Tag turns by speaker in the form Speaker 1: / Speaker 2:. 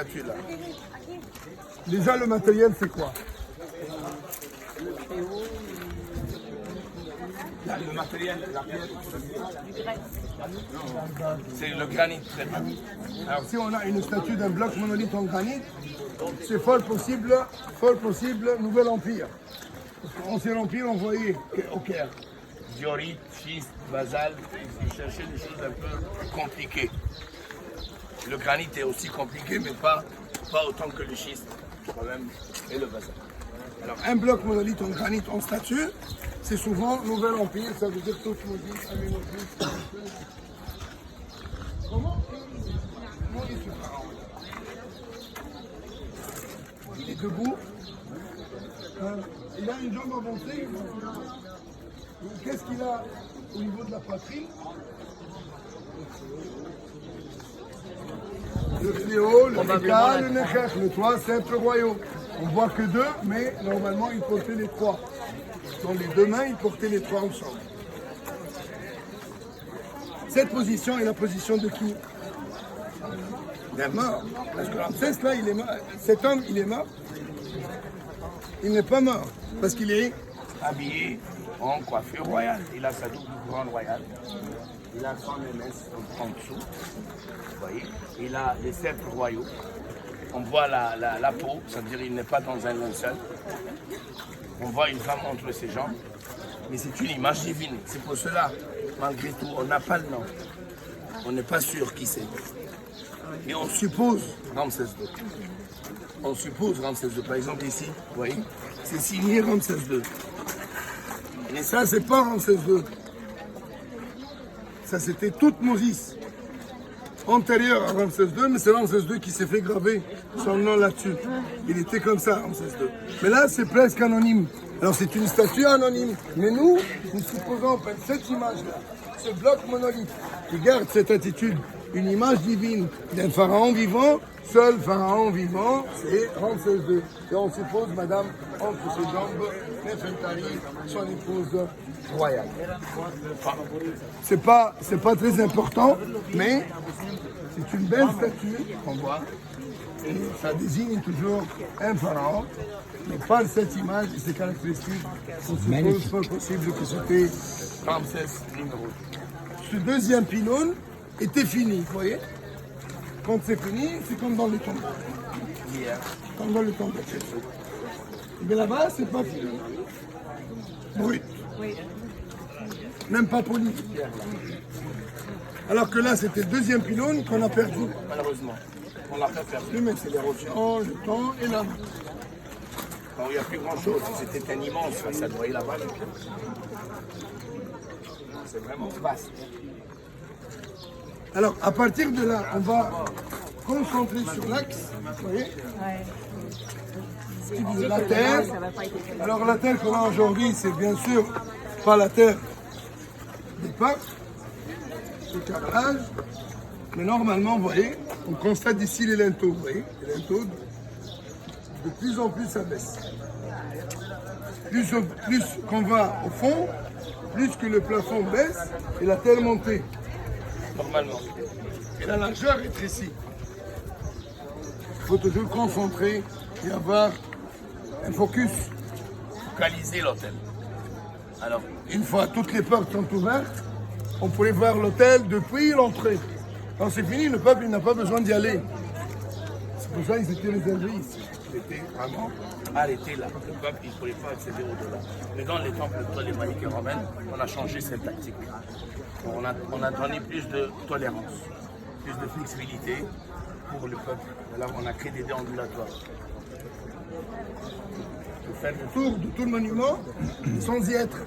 Speaker 1: Là. Déjà, le matériel, c'est quoi?
Speaker 2: Le matériel, la pierre, c'est le granit.
Speaker 1: Alors, si on a une statue d'un bloc monolithe en granit, c'est fort possible, Nouvel Empire. Parce qu'Ancien Empire, on voyait au Caire.
Speaker 2: Diorite, schiste, basalte, ils cherchaient des choses un peu compliquées. Le granit est aussi compliqué, mais pas autant que le schiste, quand même, et le basalte.
Speaker 1: Alors, un bloc monolithe en granit en statue, c'est souvent Nouvel Empire, ça veut dire toute musique, Comment est ce pharaon? Il est debout. Il a une jambe avancée. Qu'est-ce qu'il a au niveau de la poitrine? Le fléau, le Mika, le Nechech, les trois sceptres royaux. On voit que deux, mais normalement il portait les trois. Dans les deux mains, il portait les trois ensemble. Cette position est la position de qui? D'un mort. Parce que Ramsès, là, il est mort. Cet homme, il est mort. Il n'est pas mort. Parce qu'il est
Speaker 2: Habillé en coiffure royale. Il a sa double couronne royale. Il a son MS en dessous. Vous voyez? Il a les sceptres royaux. On voit la peau, c'est-à-dire qu'il n'est pas dans un linceul. On voit une femme entre ses jambes. Mais c'est une image divine. C'est pour cela, malgré tout, on n'a pas le nom. On n'est pas sûr qui c'est. Et on suppose Ramsès II. On suppose Ramsès II. Par exemple ici, vous voyez, c'est signé Ramsès II. Et ça, c'est pas Ramsès II.
Speaker 1: Ça, c'était Toutmôsis, antérieur à Ramsès II, mais c'est Ramsès II qui s'est fait graver son nom là-dessus. Il était comme ça, Ramsès II. Mais là, c'est presque anonyme. Alors, c'est une statue anonyme. Mais nous supposons que cette image-là, ce bloc monolithe, qui garde cette attitude, une image divine d'un pharaon vivant, seul pharaon vivant, c'est Ramsès II. Et on suppose, madame, entre ses jambes, Nefertari, son épouse royale. C'est pas très important, mais c'est une belle statue qu'on voit. Et ça désigne toujours un pharaon, mais par cette image et ses caractéristiques, on suppose pas possible que c'était Ramsès numéro 2. Ce deuxième pylône était fini, vous voyez? Quand c'est fini, c'est comme dans les tombeaux. Comme dans les tombeaux. Mais là-bas, c'est pas fini. Brut. Même pas poli. Alors que là, c'était le deuxième pylône qu'on a perdu.
Speaker 2: Malheureusement, on l'a pas perdu.
Speaker 1: Mais c'est l'érosion, le temps et la main.
Speaker 2: Bon, il n'y a plus grand-chose. C'était un immense façade. Vous voyez là-bas? C'est vraiment vaste.
Speaker 1: Alors, à partir de là, on va concentrer sur l'axe. Vous voyez? La terre. Alors, la terre qu'on a aujourd'hui, c'est bien sûr pas la terre des pâtes, du carrelage. Mais normalement, vous voyez, on constate ici les linteaux. Vous voyez, les linteaux, de plus en plus, ça baisse. Plus qu'on va au fond, plus que le plafond baisse et la terre montée.
Speaker 2: Normalement.
Speaker 1: Et la largeur est ici. Il faut toujours concentrer et avoir un focus.
Speaker 2: Focaliser l'hôtel. Alors,
Speaker 1: Une fois toutes les portes sont ouvertes, on pourrait voir l'hôtel depuis l'entrée. Quand c'est fini, le peuple n'a pas besoin d'y aller. C'est pour ça qu'ils étaient réservés ici.
Speaker 2: il était vraiment arrêté là. Le peuple, il ne pouvait pas accéder au-delà. Mais dans les temples ptolémaïques et romains, on a changé cette tactique. On a donné plus de tolérance, plus de flexibilité pour le peuple. Là, on a créé des déambulatoires.
Speaker 1: Pour faire le tour de tout le monument sans y être.